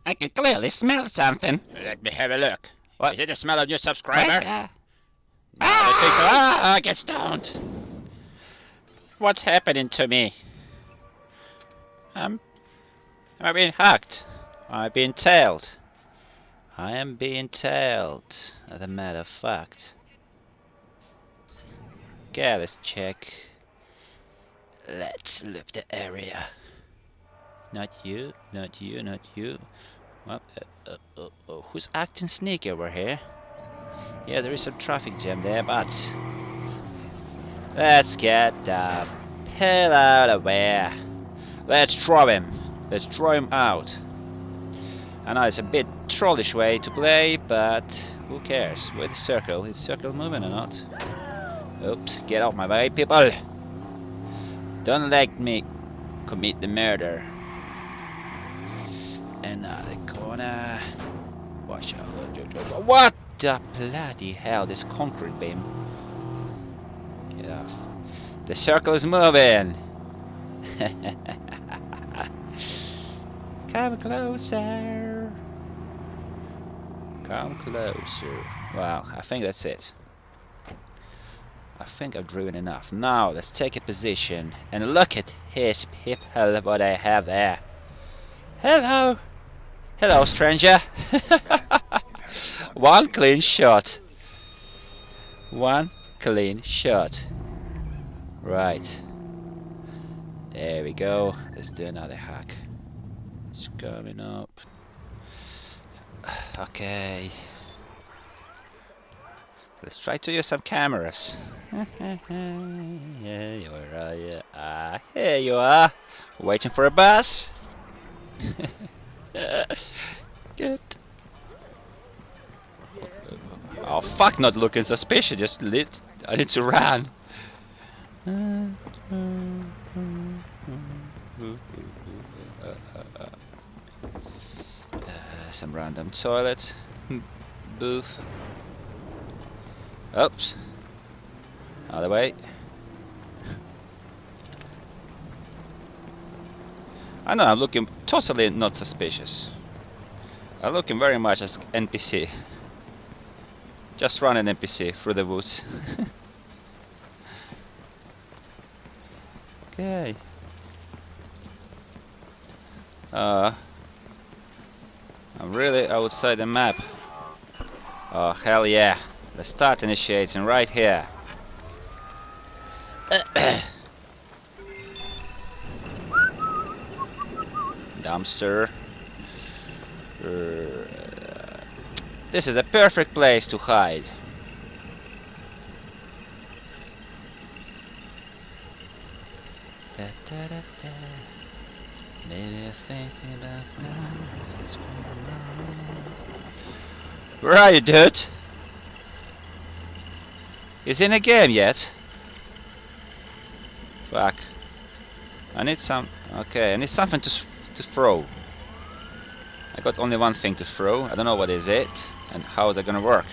I can clearly smell something. Let me have a look. What? Is it the smell of your subscriber? Roske. I get stoned. What's happening to me? Am I being hacked? Am I being tailed? I am being tailed, as a matter of fact. Okay, let's check. Let's loop the area. Not you, not you, not you. Well, who's acting sneaky over here? Yeah, there is some traffic jam there, but let's get the hell out of there. Let's draw him. Let's draw him out. I know it's a bit trollish way to play, but who cares? With the circle, is the circle moving or not? Oops, get out my way, people! Don't let me commit the murder. Another corner. Watch out. What the bloody hell, this concrete beam. Get off. The circle is moving. Come closer. Come closer. Wow, I think that's it. I think I've driven enough. Now let's take a position and look at his people, what I have there. Hello. Hello, stranger. One clean shot. One clean shot. Right. There we go. Let's do another hack. It's coming up. Okay. Let's try to use some cameras. Yeah, you are. Here you are. Waiting for a bus. Good. Oh fuck! Not looking suspicious. Just lit. I need to run. Some random toilet booth. Oops. Other way. I know I'm looking totally not suspicious. I'm looking very much as NPC. Just run an NPC through the woods. Okay. I'm really outside the map. Oh hell yeah. The start initiating right here. Dumpster. This is a perfect place to hide. Da, da, da, da. Maybe I think about where are you, dude? Is he in a game yet? Fuck. I need some. Okay, I need something to throw. I got only one thing to throw. I don't know what is it and how is it gonna work.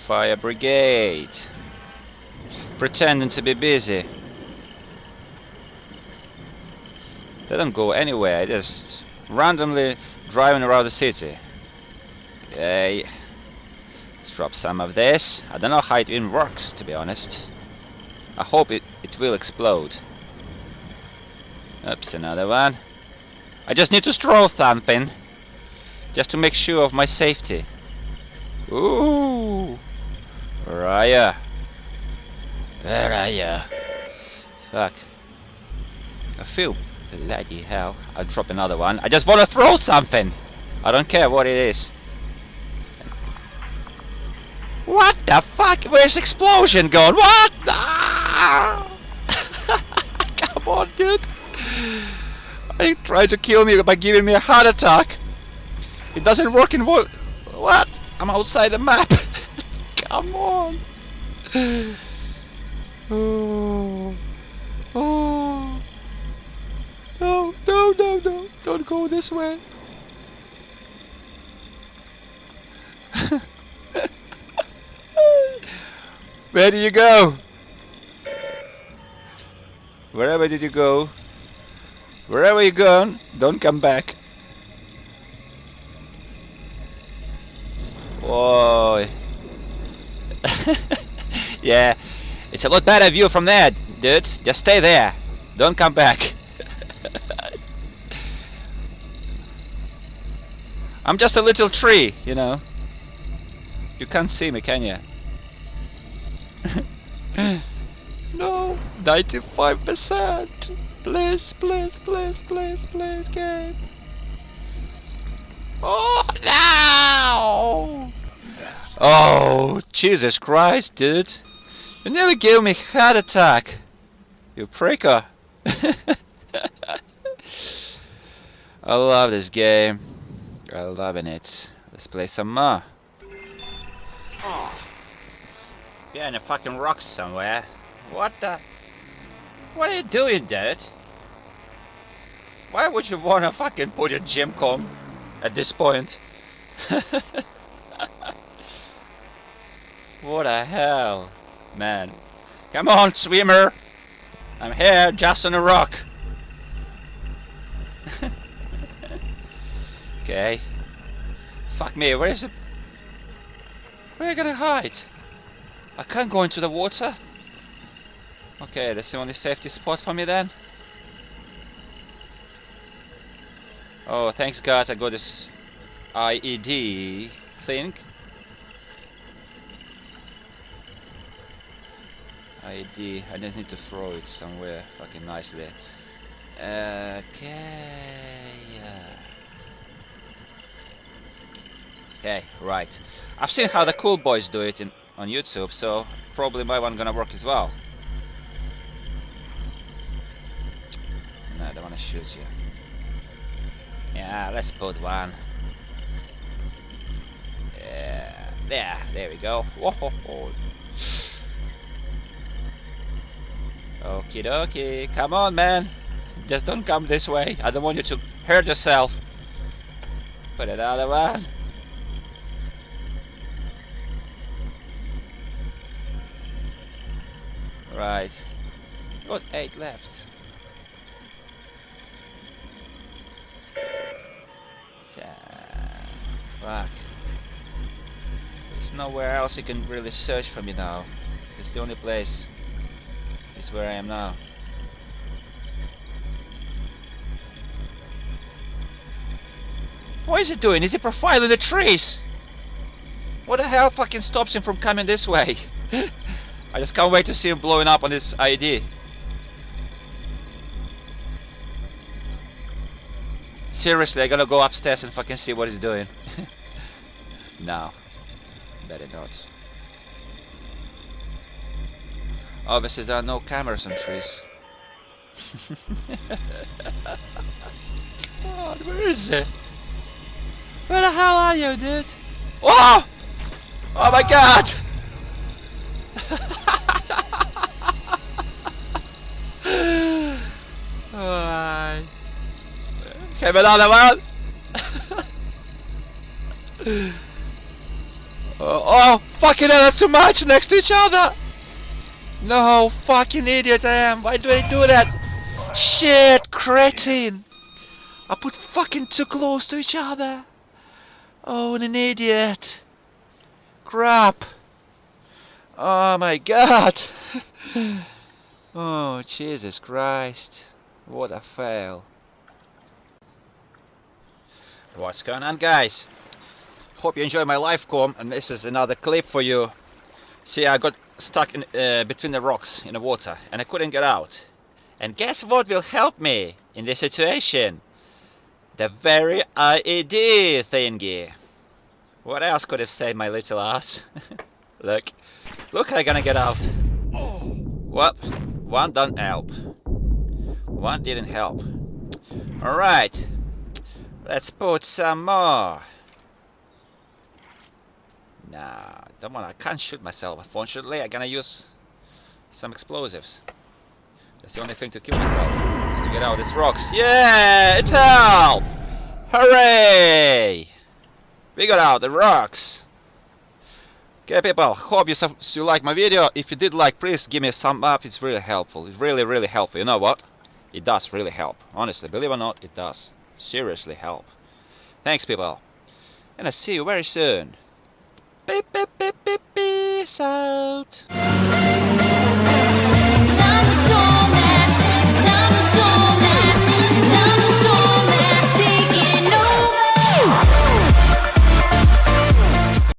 Fire brigade. Pretending to be busy. They don't go anywhere. Just randomly driving around the city. Okay. Let's drop some of this. I don't know how it even works, to be honest. I hope it will explode. Oops, another one. I just need to throw something. Just to make sure of my safety. Ooh! Where are ya? Where are ya? Fuck. I feel bloody hell. I'll drop another one. I just want to throw something. I don't care what it is. What the fuck? Where's explosion going? What? Ah! Come on, dude. They tried to kill me by giving me a heart attack. It doesn't work in what? I'm outside the map. Come on. Oh. Oh. No, no, no, no. Don't go this way. Where did you go? Wherever did you go? Wherever you gone, don't come back. Whoa. Yeah, it's a lot better view from there, dude. Just stay there. Don't come back. I'm just a little tree, you know. You can't see me, can you? No, 95%. Please, please, please, please, please, game. Oh, no! Oh, Jesus Christ, dude. You nearly gave me heart attack. You pricker. I love this game. I'm loving it. Let's play some more. Oh. Yeah, in the fucking rocks somewhere. What the? What are you doing, dude? Why would you wanna fucking put your gym com at this point? What the hell, man? Come on, swimmer! I'm here, just on a rock. Okay. Fuck me, where is it? Where are you gonna hide? I can't go into the water. Okay, that's the only safety spot for me then. Oh, thanks God I got this IED thing. IED, I just need to throw it somewhere fucking nicely. Okay. Okay, right. I've seen how the cool boys do it on YouTube, so probably my one gonna work as well. No, I don't wanna shoot you. Yeah, let's put one. Yeah, there we go. Whoa. Okie dokie, come on, man. Just don't come this way. I don't want you to hurt yourself. Put another one. Right. Got 8 left. Fuck. There's nowhere else you can really search for me now. It's the only place is where I am now. What is he doing? Is he profiling the trees? What the hell fucking stops him from coming this way? I just can't wait to see him blowing up on this ID. Seriously, I gotta go upstairs and fucking see what he's doing. No, better not. Obviously there are no cameras on trees. God, where is it? Where the hell are you, dude? Oh! Oh my God! Alright. Have another one. Oh, fucking hell, that's too much next to each other. No, fucking idiot I am. Why do I do that? Shit, cretin. I put fucking too close to each other. Oh, an idiot. Crap. Oh my God. Oh, Jesus Christ. What a fail. What's going on, guys? Hope you enjoy my live com, and this is another clip for you. See, I got stuck in between the rocks in the water and I couldn't get out. And guess what will help me in this situation? The very IED thingy. What else could have saved my little ass? Look how I'm gonna get out. Well, one don't help. One didn't help. Alright, let's put some more. Nah, don't wanna, I can't shoot myself. Unfortunately, I'm gonna use some explosives. That's the only thing to kill myself, is to get out of these rocks. Yeah, it helped! Hooray! We got out the rocks. Okay, people, hope you like my video. If you did like, please give me a thumb up. It's really helpful. It's really, really helpful. You know what? It does really help. Honestly, believe it or not, it does. Seriously help. Thanks, people. And I'll see you very soon. Peace out.